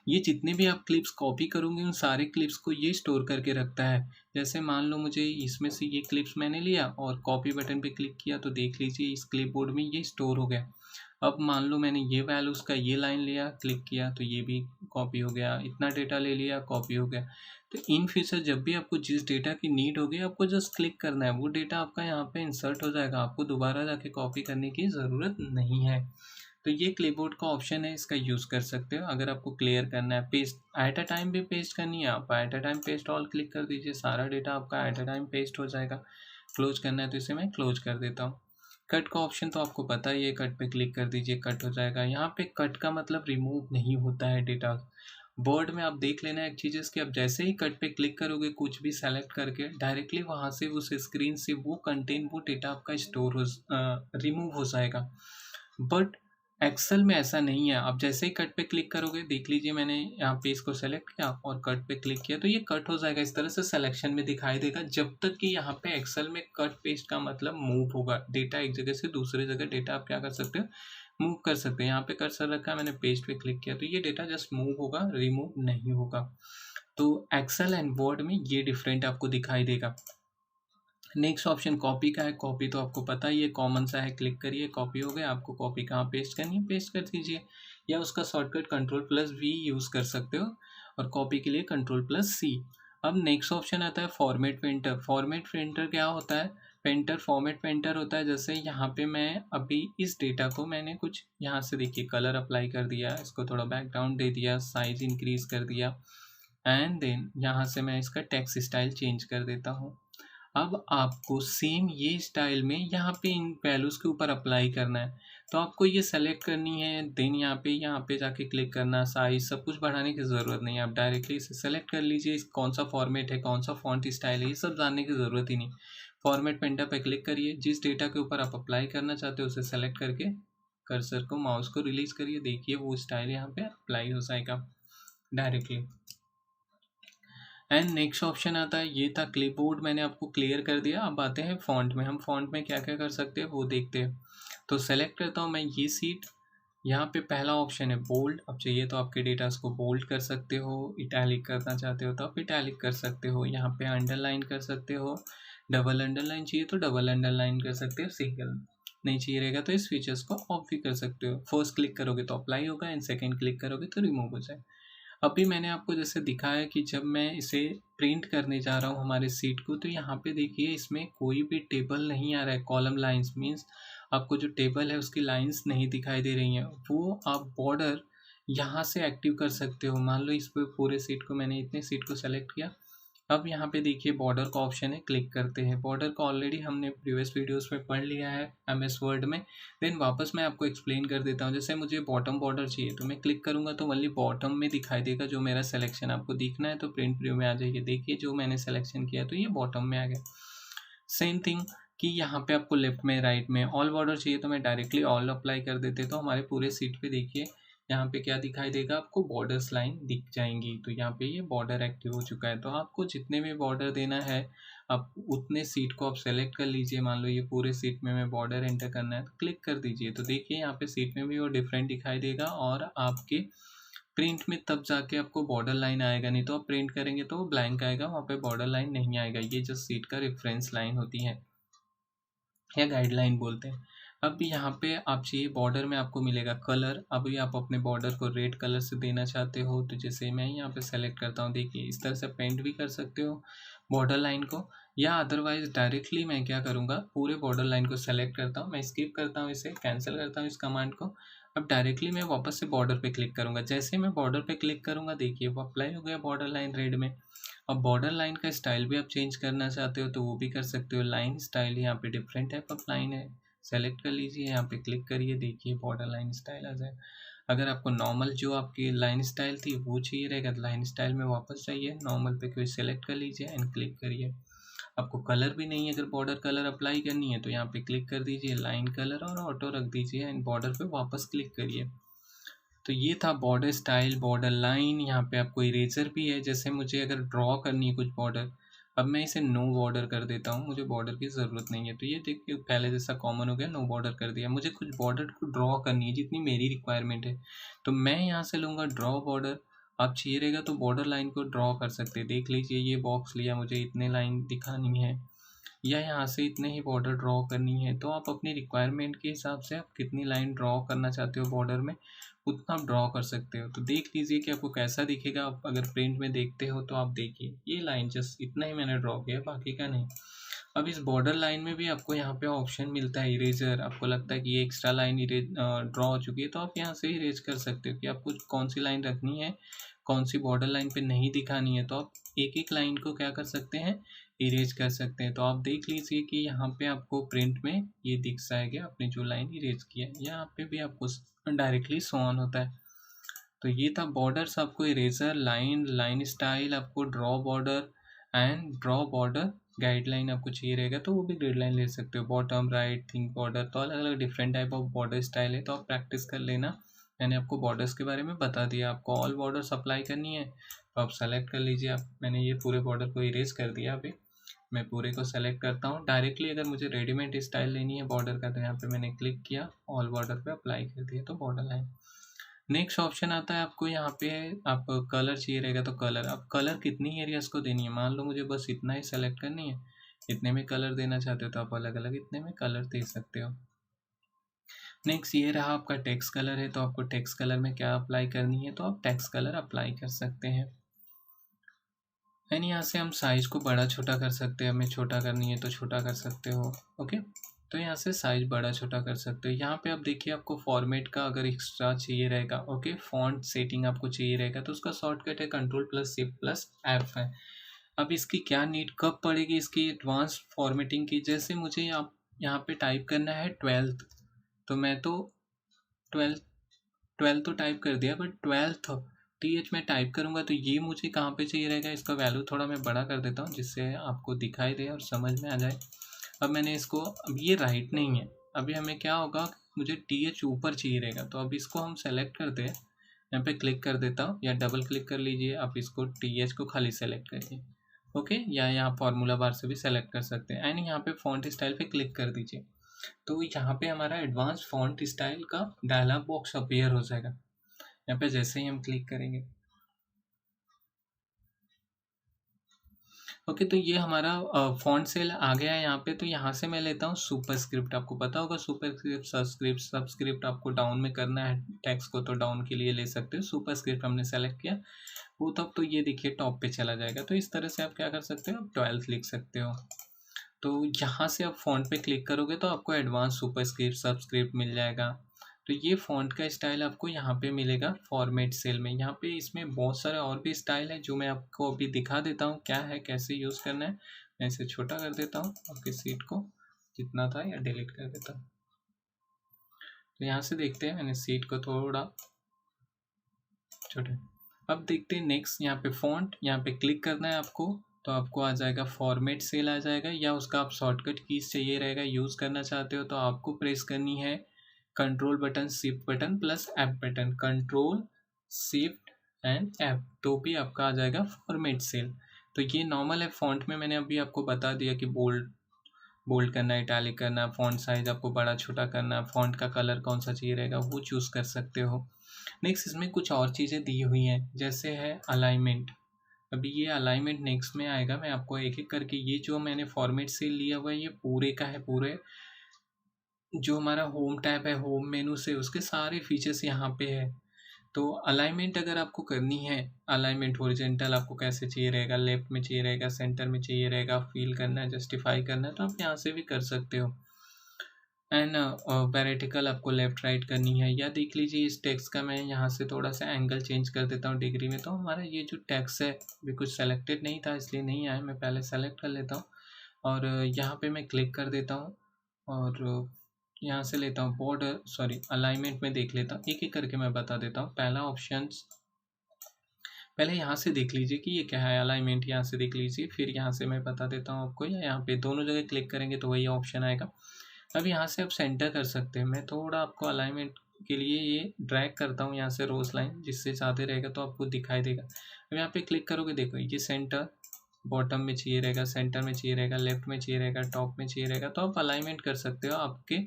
ये जितने भी आप क्लिप्स कॉपी करोगे उन सारे क्लिप्स को ये स्टोर करके रखता है। जैसे मान लो मुझे इसमें से ये क्लिप्स मैंने लिया और कॉपी बटन पे क्लिक किया तो देख लीजिए इस क्लिपबोर्ड में ये स्टोर हो गया। अब मान लो मैंने ये वैल्यूज़ का ये लाइन लिया, क्लिक किया तो ये भी कॉपी हो गया, इतना डेटा ले लिया, कॉपी हो गया। तो इन फ्यूचर जब भी आपको जिस डेटा की नीड होगी आपको जस्ट क्लिक करना है, वो डेटा आपका यहाँ पे इंसर्ट हो जाएगा, आपको दोबारा जाके कॉपी करने की ज़रूरत नहीं है। तो ये क्लिपबोर्ड का ऑप्शन है, इसका यूज़ कर सकते हो अगर आपको क्लियर करना है। पेस्ट एट अ टाइम भी पेस्ट करनी है, आप at a time paste all click कर दीजिए, सारा डेटा आपका एट अ टाइम पेस्ट हो जाएगा। क्लोज करना है तो इसे मैं क्लोज कर देता हूँ। कट का ऑप्शन तो आपको पता ही है, कट पे क्लिक कर दीजिए, कट हो जाएगा। यहाँ पे कट का मतलब रिमूव नहीं होता है डेटा। वर्ड में आप देख लेना एक चीज़ कि आप जैसे ही कट पे क्लिक करोगे कुछ भी सेलेक्ट करके डायरेक्टली वहाँ से उस स्क्रीन से वो कंटेंट, वो डेटा आपका स्टोर हो रिमूव हो जाएगा। बट एक्सेल में ऐसा नहीं है। आप जैसे ही कट पे क्लिक करोगे, देख लीजिए मैंने यहाँ पे इसको सेलेक्ट किया और कट पे क्लिक किया तो ये कट हो जाएगा, इस तरह से सिलेक्शन में दिखाई देगा। जब तक कि यहाँ पे एक्सेल में कट पेस्ट का मतलब मूव होगा, डेटा एक जगह से दूसरी जगह डेटा आप क्या कर सकते हो, मूव कर सकते हैं। यहाँ पे कर्सर रखा है, मैंने पेस्ट पे क्लिक किया तो ये डेटा जस्ट मूव होगा, रिमूव नहीं होगा। तो एक्सेल एंड वर्ड में ये डिफरेंट आपको दिखाई देगा। नेक्स्ट ऑप्शन कॉपी का है। कॉपी तो आपको पता ही है, कॉमन सा है, क्लिक करिए कॉपी हो गया। आपको कॉपी कहाँ पेस्ट करनी है पेस्ट कर दीजिए, या उसका शॉर्टकट कंट्रोल+V यूज़ कर सकते हो और कॉपी के लिए कंट्रोल+C। अब नेक्स्ट ऑप्शन आता है फॉर्मेट पेंटर। फॉर्मेट पेंटर क्या होता है, पेंटर फॉर्मेट पेंटर होता है। जैसे यहाँ पे मैं अभी इस डेटा को मैंने कुछ यहाँ से देखिए कलर अप्लाई कर दिया, इसको थोड़ा बैकग्राउंड दे दिया, साइज इंक्रीज कर दिया एंड देन यहाँ से मैं इसका टेक्स्ट स्टाइल चेंज कर देता हूँ। अब आपको सेम ये स्टाइल में यहाँ पे इन वैल्यूज़ के ऊपर अप्लाई करना है। तो आपको ये सेलेक्ट करनी है, देन यहाँ पे जाके क्लिक करना, साइज सब कुछ बढ़ाने की ज़रूरत नहीं है। आप डायरेक्टली इसे सेलेक्ट कर लीजिए, कौन सा फॉर्मेट है, कौन सा फॉन्ट स्टाइल है, ये सब जानने की ज़रूरत ही नहीं। फॉर्मेट पेंटर पे क्लिक करिए, जिस डेटा के ऊपर आप अप्लाई करना चाहते हो उसे सेलेक्ट करके कर्सर को, माउस को रिलीज़ करिए, देखिए वो स्टाइल यहाँ पे अप्लाई हो जाएगा डायरेक्टली। एंड नेक्स्ट ऑप्शन आता है, ये था क्लिपबोर्ड, मैंने आपको क्लियर कर दिया। अब आते हैं फॉन्ट में, हम फॉन्ट में क्या क्या कर सकते हैं वो देखते हैं। तो सेलेक्ट करता हूँ मैं ये सीट। यहाँ पे पहला ऑप्शन है बोल्ड, अब चाहिए तो आपके डेटास को बोल्ड कर सकते हो, इटैलिक करना चाहते हो तो आप इटैलिक कर सकते हो, यहाँ पे अंडरलाइन कर सकते हो, डबल अंडरलाइन चाहिए तो डबल अंडरलाइन कर सकते हो, सिंगल नहीं चाहिए रहेगा तो इस फीचर्स को ऑफ भी कर सकते हो। फर्स्ट क्लिक करोगे तो अप्लाई होगा एंड सेकेंड क्लिक करोगे तो रिमूव हो जाए। अभी मैंने आपको जैसे दिखाया कि जब मैं इसे प्रिंट करने जा रहा हूँ हमारे सीट को, तो यहाँ पे देखिए इसमें कोई भी टेबल नहीं आ रहा है, कॉलम लाइंस मीन्स आपको जो टेबल है उसकी लाइंस नहीं दिखाई दे रही हैं। वो आप बॉर्डर यहाँ से एक्टिव कर सकते हो। मान लो इस पर पूरे सीट को, मैंने इतने सीट को सेलेक्ट किया, अब यहाँ पे देखिए बॉर्डर का ऑप्शन है, क्लिक करते हैं। बॉर्डर का ऑलरेडी हमने प्रीवियस वीडियोस में पढ़ लिया है MS वर्ड में। देन वापस मैं आपको एक्सप्लेन कर देता हूँ। जैसे मुझे बॉटम बॉर्डर चाहिए तो मैं क्लिक करूँगा तो ओनली बॉटम में दिखाई देगा जो मेरा सिलेक्शन। आपको दिखना है तो प्रिंट प्रीव्यू में आ जाइए, देखिए जो मैंने सिलेक्शन किया तो ये बॉटम में आ गया। सेम थिंग कि यहाँ पे आपको लेफ्ट में राइट में ऑल बॉर्डर चाहिए तो मैं डायरेक्टली ऑल अप्लाई कर देते तो हमारे पूरे सीट पे देखिए यहाँ पे क्या दिखाई देगा, आपको बॉर्डर्स लाइन दिख जाएंगी। तो यहाँ पे ये बॉर्डर एक्टिव हो चुका है। तो आपको जितने भी बॉर्डर देना है आप उतने सीट को आप सेलेक्ट कर लीजिए। मान लो ये पूरे सीट में मैं बॉर्डर एंटर करना है तो क्लिक कर दीजिए। तो देखिए यहाँ पे सीट में भी वो डिफरेंट दिखाई देगा और आपके प्रिंट में तब जाके आपको बॉर्डर लाइन आएगा, नहीं तो आप प्रिंट करेंगे तो ब्लैंक आएगा, वहाँ पे बॉर्डर लाइन नहीं आएगा। ये जो सीट का रेफरेंस लाइन होती है या गाइडलाइन बोलते हैं। अब यहाँ पे आप चाहिए बॉर्डर में आपको मिलेगा कलर। अभी आप अपने बॉर्डर को रेड कलर से देना चाहते हो तो जैसे मैं यहाँ पे सेलेक्ट करता हूँ, देखिए इस तरह से पेंट भी कर सकते हो बॉर्डर लाइन को, या अदरवाइज डायरेक्टली मैं क्या करूँगा, पूरे बॉर्डर लाइन को सेलेक्ट करता हूँ, मैं स्किप करता हूँ, इसे कैंसिल करता हूँ इस कमांड को। अब डायरेक्टली मैं वापस से बॉर्डर पे क्लिक करूँगा। जैसे मैं बॉर्डर पे क्लिक करूँगा देखिए वो अप्लाई हो गया बॉर्डर लाइन रेड में। अब बॉर्डर लाइन का स्टाइल भी आप चेंज करना चाहते हो तो वो भी कर सकते हो। लाइन स्टाइल यहाँ पे डिफरेंट टाइप ऑफ लाइन है, सेलेक्ट कर लीजिए, यहाँ पे क्लिक करिए, देखिए बॉर्डर लाइन स्टाइल आ जाए। अगर आपको नॉर्मल जो आपकी लाइन स्टाइल थी वो चाहिए रहेगा तो लाइन स्टाइल में वापस जाइए, नॉर्मल पे कोई सेलेक्ट कर लीजिए एंड क्लिक करिए। आपको कलर भी नहीं है, अगर बॉर्डर कलर अप्लाई करनी है तो यहाँ पे क्लिक कर दीजिए लाइन कलर और ऑटो रख दीजिए एंड बॉर्डर पे वापस क्लिक करिए। तो ये था बॉर्डर स्टाइल, बॉर्डर लाइन। यहाँ पे आपको इरेजर भी है, जैसे मुझे अगर ड्रॉ करनी है कुछ बॉर्डर, अब मैं इसे नो बॉर्डर कर देता हूँ, मुझे बॉर्डर की ज़रूरत नहीं है। तो ये देखिए पहले जैसा कॉमन हो गया, नो बॉर्डर कर दिया। मुझे कुछ बॉर्डर को ड्रॉ करनी है जितनी मेरी रिक्वायरमेंट है, तो मैं यहाँ से लूँगा ड्रॉ बॉर्डर। आप चाहिए रहेगा तो बॉर्डर लाइन को ड्रॉ कर सकते हैं। देख लीजिए ये बॉक्स लिया, मुझे इतने लाइन दिखानी है या यहाँ से इतने ही बॉर्डर ड्रॉ करनी है, तो आप अपनी रिक्वायरमेंट के हिसाब से आप कितनी लाइन ड्रॉ करना चाहते हो बॉर्डर में उतना आप ड्रॉ कर सकते हो। तो देख लीजिए कि आपको कैसा दिखेगा। आप अगर प्रिंट में देखते हो तो आप देखिए ये लाइन जस्ट इतना ही मैंने ड्रॉ किया, बाकी का नहीं। अब इस बॉर्डर लाइन में भी आपको यहाँ पे ऑप्शन मिलता है इरेजर। आपको लगता है कि ये एक्स्ट्रा लाइन इरेज ड्रॉ हो चुकी है तो आप यहाँ से इरेज कर सकते हो कि आपको कौन सी लाइन रखनी है, कौन सी बॉर्डर लाइन पे नहीं दिखानी है। तो आप एक एक लाइन को क्या कर सकते हैं, इरेज कर सकते हैं। तो आप देख लीजिए कि यहाँ पे आपको प्रिंट में ये दिख जाएगा आपने जो लाइन इरेज किया है, यहाँ पे भी आपको डायरेक्टली शो ऑन होता है। तो ये था बॉर्डर्स, आपको इरेजर, लाइन, लाइन स्टाइल, आपको draw border and draw border guideline आपको चाहिए रहेगा तो वो भी गाइडलाइन ले सकते हो। बॉटम, राइट, थिंक बॉर्डर, तो अलग अलग different type of border style है, तो आप प्रैक्टिस कर लेना। मैंने आपको बॉर्डर्स के बारे में बता दिया। आपको ऑल बॉर्डर्स अप्लाई करनी है तो आप सेलेक्ट कर लीजिए। आप मैंने ये पूरे बॉर्डर को इरेज कर दिया। अभी मैं पूरे को सेलेक्ट करता हूँ। डायरेक्टली अगर मुझे रेडीमेड स्टाइल लेनी है बॉर्डर का तो यहाँ पे मैंने क्लिक किया, ऑल बॉर्डर पे अप्लाई कर दिया तो बॉर्डर लाइन। नेक्स्ट ऑप्शन आता है आपको यहाँ पे, आप कलर चाहिए रहेगा तो कलर। आप कलर कितनी एरियाज को देनी है, मान लो मुझे बस इतना ही सेलेक्ट करनी है, इतने में कलर देना चाहते हो तो आप अलग अलग इतने में कलर दे सकते हो। नेक्स्ट ये रहा आपका टेक्स्ट कलर है, तो आपको टेक्स्ट कलर में क्या अप्लाई करनी है तो आप टेक्स्ट कलर अप्लाई कर सकते हैं। एंड यहाँ से हम साइज को बड़ा छोटा कर सकते हैं, हमें छोटा करनी है तो छोटा कर सकते हो। ओके, तो यहाँ से साइज बड़ा छोटा कर सकते हो। यहाँ पे आप देखिए आपको फॉर्मेट का अगर एक्स्ट्रा चाहिए रहेगा, ओके, फॉन्ट सेटिंग आपको चाहिए रहेगा तो उसका शॉर्टकट है Ctrl+Shift+F है। अब इसकी क्या नीड कब पड़ेगी, इसकी एडवांस फॉर्मेटिंग की। जैसे मुझे आप यहाँ पे टाइप करना है 12th, तो मैं तो 12 12 तो टाइप कर दिया, बट 12th TH में टाइप करूँगा तो ये मुझे कहाँ पे चाहिए रहेगा, इसका वैल्यू थोड़ा मैं बड़ा कर देता हूँ जिससे आपको दिखाई दे और समझ में आ जाए। अब मैंने इसको, अब ये राइट नहीं है, अभी हमें क्या होगा, मुझे TH ऊपर चाहिए रहेगा, तो अब इसको हम सेलेक्ट करते हैं यहाँ पे क्लिक कर देता हूँ या डबल क्लिक कर लीजिए, आप इसको TH को खाली सेलेक्ट करिए, ओके, या यहाँ फार्मूला बार से भी सेलेक्ट कर सकते हैं। एंड यहाँ पे फॉन्ट स्टाइल पे क्लिक कर दीजिए, तो यहाँ पे हमारा एडवांस फॉन्ट स्टाइल का डायलॉग बॉक्स अपीयर हो जाएगा। यहाँ पे जैसे ही हम क्लिक करेंगे, ओके, तो ये हमारा फॉन्ट सेल आ गया है यहाँ पे। तो यहाँ से मैं लेता हूँ सुपरस्क्रिप्ट। आपको पता होगा सुपरस्क्रिप्ट, सबस्क्रिप्ट आपको डाउन में करना है टेक्स्ट को, तो डाउन के लिए ले सकते हो। सुपरस्क्रिप्ट हमने सेलेक्ट किया वो तब, तो ये देखिए टॉप पे चला जाएगा। तो इस तरह से आप क्या कर सकते हो, 12 लिख सकते हो। तो यहाँ से आप फॉन्ट पे क्लिक करोगे तो आपको एडवांस सुपरस्क्रिप्ट, सबस्क्रिप्ट मिल जाएगा। तो ये फ़ॉन्ट का स्टाइल आपको यहाँ पे मिलेगा फॉर्मेट सेल में। यहाँ पे इसमें बहुत सारे और भी स्टाइल है जो मैं आपको अभी दिखा देता हूँ क्या है, कैसे यूज़ करना है। मैं इसे छोटा कर देता हूँ, आपकी सीट को जितना था, या डिलीट कर देता हूँ। तो यहाँ से देखते हैं, मैंने सीट को थोड़ा छोटा। अब देखते हैं नेक्स्ट, यहाँ पे फ़ॉन्ट, यहाँ पे क्लिक करना है आपको, तो आपको आ जाएगा फॉर्मेट सेल आ जाएगा, या उसका आप शॉर्टकट कीज चाहिए रहेगा, यूज़ करना चाहते हो तो आपको प्रेस करनी है control button, shift button plus F button, control shift and F, तो भी आपका आ जाएगा फॉर्मेट सेल। तो ये नॉर्मल है फॉन्ट में, मैंने अभी आपको बता दिया कि बोल्ड करना है, इटैलिक करना है, फॉन्ट साइज आपको बड़ा छोटा करना है, फॉन्ट का कलर कौन सा चाहिए रहेगा वो चूज़ कर सकते हो। नेक्स्ट इसमें कुछ और चीज़ें दी हुई हैं, जैसे है अलाइनमेंट। अभी ये अलाइनमेंट नेक्स्ट में आएगा, मैं आपको एक एक करके, ये जो मैंने फॉर्मेट सेल लिया हुआ है ये पूरे का है, पूरे जो हमारा होम टैब है, होम मेनू से उसके सारे फीचर्स यहाँ पे है। तो अलाइनमेंट अगर आपको करनी है, अलाइनमेंट हॉरिजॉन्टल आपको कैसे चाहिए रहेगा, लेफ्ट में चाहिए रहेगा, सेंटर में चाहिए रहेगा, फील करना है, जस्टिफाई करना है, तो आप यहाँ से भी कर सकते हो। एंड वर्टिकल आपको लेफ्ट राइट करनी है, या देख लीजिए इस टेक्स्ट का मैं यहाँ से थोड़ा सा एंगल चेंज कर देता हूँ डिग्री में। तो हमारा ये जो टेक्स्ट है भी कुछ सेलेक्टेड नहीं था इसलिए नहीं आया, मैं पहले सेलेक्ट कर लेता हूँ और यहाँ पे मैं क्लिक कर देता हूँ और यहाँ से लेता हूँ बॉर्डर, सॉरी अलाइनमेंट में देख लेता हूँ, एक एक करके मैं बता देता हूँ। पहला ऑप्शन पहले यहाँ से देख लीजिए कि ये क्या है, अलाइनमेंट यहाँ से देख लीजिए, फिर यहाँ से मैं बता देता हूँ आपको, या यहाँ पे दोनों जगह क्लिक करेंगे तो वही ऑप्शन आएगा। अब यहाँ से आप सेंटर कर सकते हैं, मैं थोड़ा आपको अलाइनमेंट के लिए ये ड्रैग करता हूँ यहाँ से रोज लाइन, जिससे ज़्यादा रहेगा तो आपको दिखाई देगा। अब यहाँ पे क्लिक करोगे, देखो ये सेंटर बॉटम में चाहिए रहेगा, सेंटर में चाहिए रहेगा, लेफ्ट में चाहिए रहेगा, टॉप में चाहिए रहेगा, तो आप अलाइनमेंट कर सकते हो। आपके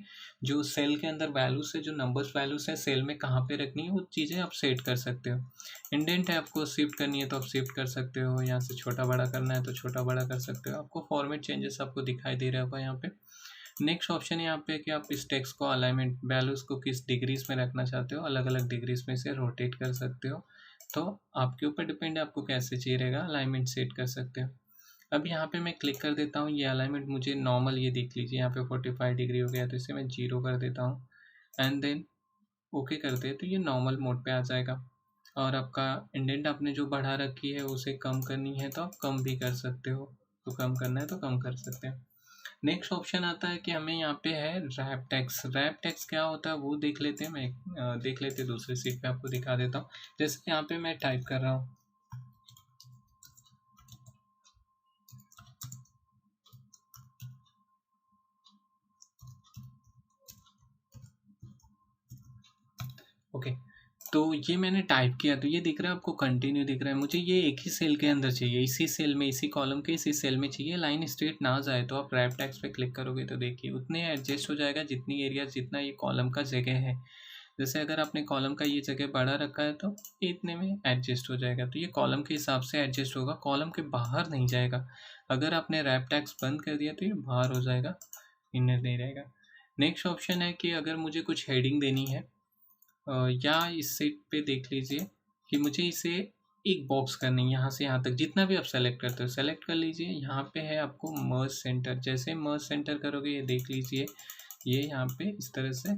जो सेल के अंदर वैल्यूज है, जो नंबर्स वैल्यूज है सेल में कहाँ पे रखनी है वो चीज़ें आप सेट कर सकते हो। इंडेंट है, आपको शिफ्ट करनी है तो आप शिफ्ट कर सकते हो, यहाँ से छोटा बड़ा करना है तो छोटा बड़ा कर सकते हो। आपको फॉर्मेट चेंजेस आपको दिखाई दे रहा होगा यहाँ पे। नेक्स्ट ऑप्शन यहाँ पे कि आप इस टेक्स्ट को अलाइनमेंट वैल्यूज को किस डिग्रीज में रखना चाहते हो, अलग अलग डिग्रीज में से रोटेट कर सकते हो। तो आपके ऊपर डिपेंड है, आपको कैसे चाहिए रहेगा, अलाइनमेंट सेट कर सकते हो। अब यहाँ पे मैं क्लिक कर देता हूँ, ये अलाइनमेंट मुझे नॉर्मल, ये देख लीजिए यहाँ पे 45 डिग्री हो गया, तो इसे मैं 0 कर देता हूँ एंड देन ओके करते हैं, तो ये नॉर्मल मोड पे आ जाएगा। और आपका इंडेंट आपने जो बढ़ा रखी है उसे कम करनी है तो आप कम भी कर सकते हो, तो कम करना है तो कम कर सकते हैं। नेक्स्ट ऑप्शन आता है कि हमें यहाँ पे है रैप टेक्स्ट। रैप टेक्स्ट क्या होता है वो देख लेते हैं, मैं देख लेते हैं दूसरी सीट पे आपको दिखा देता हूँ। जैसे यहाँ पे मैं टाइप कर रहा हूँ, ओके, तो ये मैंने टाइप किया तो ये दिख रहा है आपको, कंटिन्यू दिख रहा है। मुझे ये एक ही सेल के अंदर चाहिए, इसी सेल में, इसी कॉलम के इसी सेल में चाहिए, लाइन स्ट्रेट ना जाए। तो आप रैप टेक्स्ट पे क्लिक करोगे तो देखिए उतने एडजस्ट हो जाएगा जितनी एरिया, जितना ये कॉलम का जगह है। जैसे अगर आपने कॉलम का ये जगह बढ़ा रखा है तो ये इतने में एडजस्ट हो जाएगा, तो ये कॉलम के हिसाब से एडजस्ट होगा, कॉलम के बाहर नहीं जाएगा। अगर आपने रैप टेक्स्ट बंद कर दिया तो ये बाहर हो जाएगा, इनर नहीं रहेगा। नेक्स्ट ऑप्शन है कि अगर मुझे कुछ हेडिंग देनी है या इस सेट पे देख लीजिए कि मुझे इसे एक बॉक्स करनी है, यहाँ से यहाँ तक जितना भी आप सेलेक्ट करते हो सेलेक्ट कर लीजिए। यहाँ पे है आपको मर्ज सेंटर, जैसे मर्ज सेंटर करोगे ये देख लीजिए ये यहाँ पे इस तरह से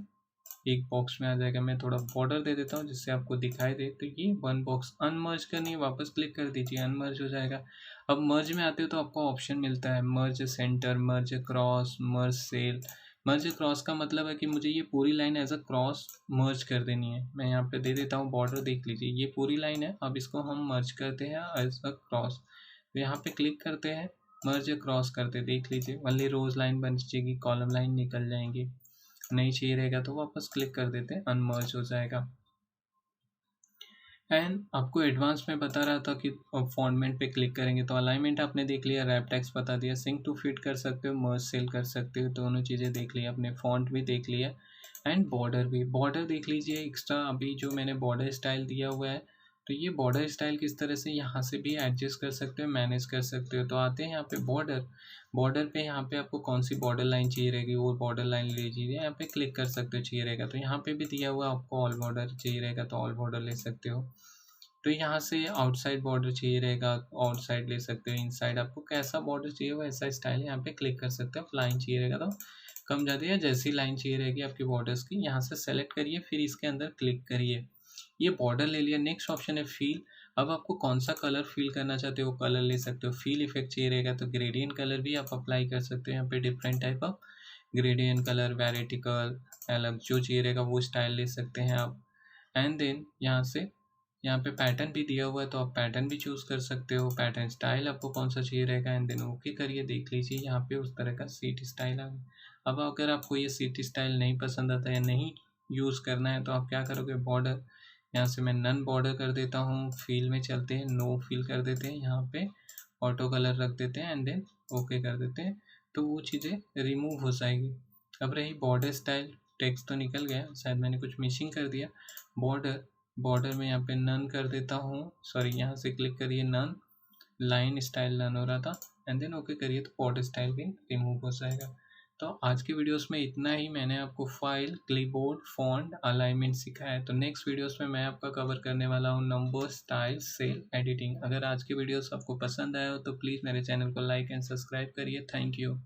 एक बॉक्स में आ जाएगा। मैं थोड़ा बॉर्डर दे देता हूँ जिससे आपको दिखाई दे। तो ये वन बॉक्स, अनमर्ज करनी है वापस क्लिक कर दीजिए, अनमर्ज हो जाएगा। अब मर्ज में आते हो तो आपको ऑप्शन मिलता है मर्ज सेंटर, मर्ज क्रॉस, मर्ज सेल। मर्ज क्रॉस का मतलब है कि मुझे ये पूरी लाइन एज अ क्रॉस मर्ज कर देनी है। मैं यहाँ पे दे देता हूँ बॉर्डर, देख लीजिए ये पूरी लाइन है, अब इसको हम मर्ज करते हैं एज अ क्रॉस। तो यहाँ पे क्लिक करते हैं, मर्ज क्रॉस करते, देख लीजिए वनली रोज लाइन बन जाएगी, कॉलम लाइन निकल जाएंगी। नहीं चाहिए रहेगा तो वापस क्लिक कर देते हैं, अनमर्ज हो जाएगा। एंड आपको एडवांस में बता रहा था कि फॉन्टमेंट पे क्लिक करेंगे तो अलाइनमेंट आपने देख लिया, रैप टेक्स्ट बता दिया, सिंक टू फिट कर सकते हो, मर्ज सेल कर सकते हो, दोनों चीज़ें देख लिया, अपने फॉन्ट भी देख लिया एंड बॉर्डर भी। बॉर्डर देख लीजिए एक्स्ट्रा अभी जो मैंने बॉर्डर स्टाइल दिया हुआ है, तो ये बॉर्डर स्टाइल किस तरह से यहाँ से भी एडजस्ट कर सकते हो, मैनेज कर सकते हो। तो आते हैं यहाँ पे बॉर्डर। बॉर्डर पे यहाँ पे आपको कौन सी बॉर्डर लाइन चाहिए रहेगी वो बॉर्डर लाइन ले लीजिए, यहाँ पे क्लिक कर सकते हो, चाहिए रहेगा तो यहाँ पे भी दिया हुआ आपको ऑल बॉर्डर चाहिए रहेगा तो ऑल बॉर्डर ले सकते हो। तो यहाँ से आउटसाइड बॉर्डर चाहिए रहेगा, आउटसाइड ले सकते हो, इनसाइड आपको कैसा बॉर्डर चाहिए वैसा स्टाइल यहाँ पे क्लिक कर सकते हो। लाइन चाहिए रहेगा तो कम ज़्यादा या जैसी लाइन चाहिए रहेगी आपकी बॉर्डर्स की, यहाँ से सेलेक्ट करिए, फिर इसके अंदर क्लिक करिए, ये बॉर्डर ले लिया। नेक्स्ट ऑप्शन है फील। अब आपको कौन सा कलर फील करना चाहते हो कलर ले सकते हो। फील इफेक्ट चाहिए रहेगा तो ग्रेडियंट कलर भी आप अप्लाई कर सकते हो। यहाँ पे different type of gradient colour, vertical, अलग जो चाहिए रहेगा वो स्टाइल ले सकते हैं आप। एंड देन यहाँ पे पैटर्न भी दिया हुआ है तो आप पैटर्न भी चूज़ कर सकते हो। पैटर्न स्टाइल आपको कौन सा चाहिए रहेगा एंड देन ओके करिए। देख लीजिए यहाँ पे उस तरह का सीट स्टाइल आ गया। अब अगर आपको ये सीट स्टाइल नहीं पसंद आता या नहीं यूज़ करना है तो आप क्या करोगे, बॉर्डर यहाँ से मैं नन बॉर्डर कर देता हूँ। फील में चलते हैं, नो फील कर देते हैं, यहाँ पे ऑटो कलर रख देते हैं एंड देन ओके कर देते हैं, तो वो चीज़ें रिमूव हो जाएगी। अब रही बॉर्डर स्टाइल, टेक्स्ट तो निकल गया, शायद मैंने कुछ मिसिंग कर दिया। बॉर्डर में यहाँ पे नन कर देता हूँ, सॉरी यहाँ से क्लिक करिए नन, लाइन स्टाइल नन हो रहा था एंड देन ओके करिए तो बॉर्डर स्टाइल भी रिमूव हो जाएगा। तो आज की वीडियोस में इतना ही, मैंने आपको फाइल, क्लिपबोर्ड, फॉन्ट, अलाइनमेंट सिखाया है। तो नेक्स्ट वीडियोस में मैं आपका कवर करने वाला हूँ नंबर, स्टाइल, सेल, एडिटिंग। अगर आज की वीडियोस आपको पसंद आया हो तो प्लीज़ मेरे चैनल को लाइक एंड सब्सक्राइब करिए। Thank you.